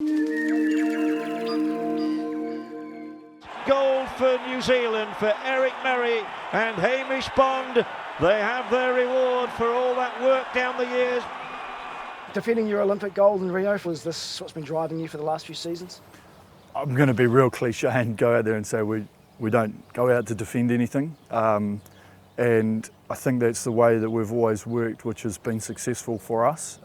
Gold for New Zealand, for Eric Murray and Hamish Bond. They have their reward for all that work down the years. Defending your Olympic gold in Rio, was this what's been driving you for the last few seasons? I'm going to be real cliche and go out there and say we don't go out to defend anything. And I think that's the way that we've always worked, which has been successful for us.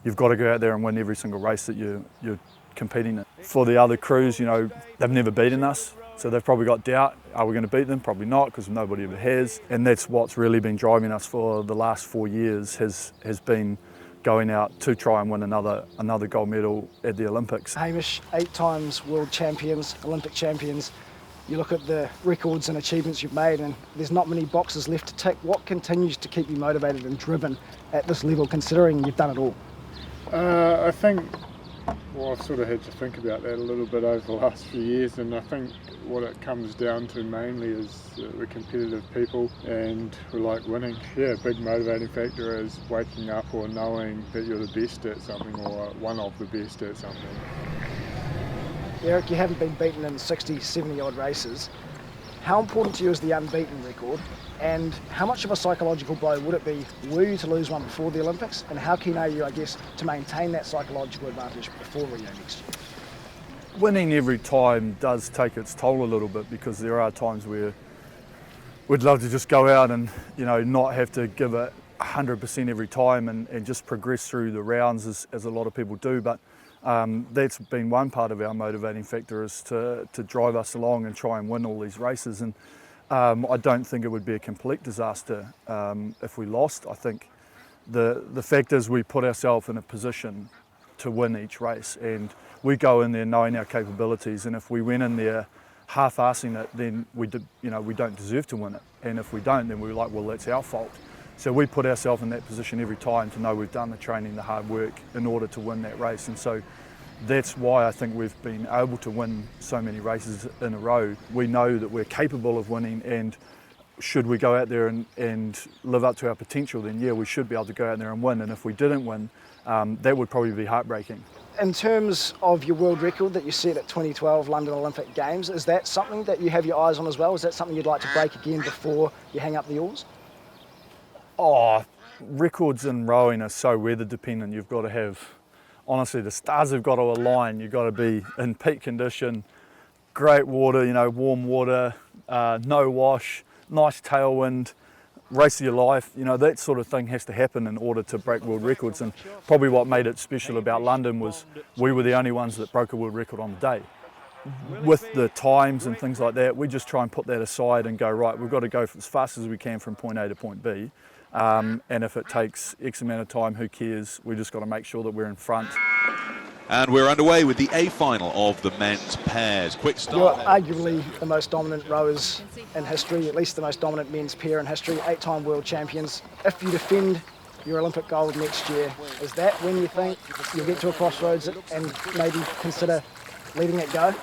You've got to go out there and win every single race that you're competing in. For the other crews, you know, they've never beaten us, so they've probably got doubt. Are we going to beat them? Probably not, because nobody ever has. And that's what's really been driving us for the last 4 years, has been going out to try and win another gold medal at the Olympics. Hamish, 8 times world champions, Olympic champions. You look at the records and achievements you've made and there's not many boxes left to tick. What continues to keep you motivated and driven at this level, considering you've done it all? I think, well, I've sort of had to think about that a little bit over the last few years, and I think what it comes down to mainly is we're competitive people and we like winning. Yeah, a big motivating factor is waking up or knowing that you're the best at something or one of the best at something. Eric, you haven't been beaten in 60, 70 odd races. How important to you is the unbeaten record, and how much of a psychological blow would it be were you to lose one before the Olympics, and how keen are you, I guess, to maintain that psychological advantage before Rio next year? Winning every time does take its toll a little bit, because there are times where we'd love to just go out and, you know, not have to give it 100% every time and just progress through the rounds as a lot of people do. But that's been one part of our motivating factor, is to drive us along and try and win all these races. And I don't think it would be a complete disaster if we lost. I think the fact is we put ourselves in a position to win each race, and we go in there knowing our capabilities, and if we went in there half-assing it, then we don't deserve to win it. And if we don't, then we're like, well, that's our fault. So we put ourselves in that position every time to know we've done the training, the hard work in order to win that race. And so that's why I think we've been able to win so many races in a row. We know that we're capable of winning, and should we go out there and live up to our potential, then yeah, we should be able to go out there and win. And if we didn't win, that would probably be heartbreaking. In terms of your world record that you set at 2012 London Olympic Games, is that something that you have your eyes on as well? Is that something you'd like to break again before you hang up the oars? Oh, records in rowing are so weather dependent. You've got to have, honestly, the stars have got to align. You've got to be in peak condition, great water, you know, warm water, no wash, nice tailwind, race of your life. You know, that sort of thing has to happen in order to break world records. And probably what made it special about London was we were the only ones that broke a world record on the day. With the times and things like that, we just try and put that aside and go, right, we've got to go as fast as we can from point A to point B. And if it takes X amount of time, who cares? We just got to make sure that we're in front. And we're underway with the A final of the men's pairs. Quick start. You're arguably the most dominant rowers in history, at least the most dominant men's pair in history, 8-time world champions. If you defend your Olympic gold next year, is that when you think you'll get to a crossroads and maybe consider letting it go?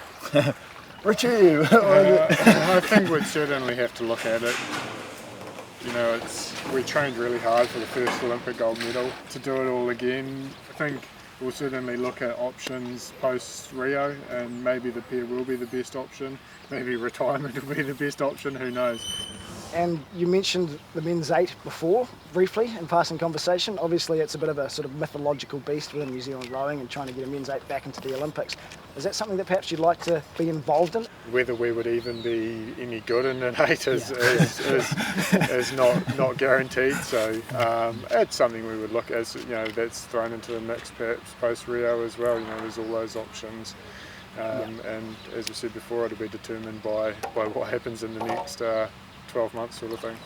Richie! I think we'd certainly have to look at it. You know, we trained really hard for the first Olympic gold medal. To do it all again, I think we'll certainly look at options post-Rio, and maybe the pair will be the best option. Maybe retirement will be the best option, who knows. And you mentioned the men's 8 before, briefly, in passing conversation. Obviously, it's a bit of a sort of mythological beast within New Zealand rowing and trying to get a men's 8 back into the Olympics. Is that something that perhaps you'd like to be involved in? Whether we would even be any good in an 8 is not guaranteed. So it's something we would look at. You know, that's thrown into the mix perhaps post-Rio as well. You know, there's all those options. And as I said before, it'll be determined by what happens in the next 12 months sort of thing.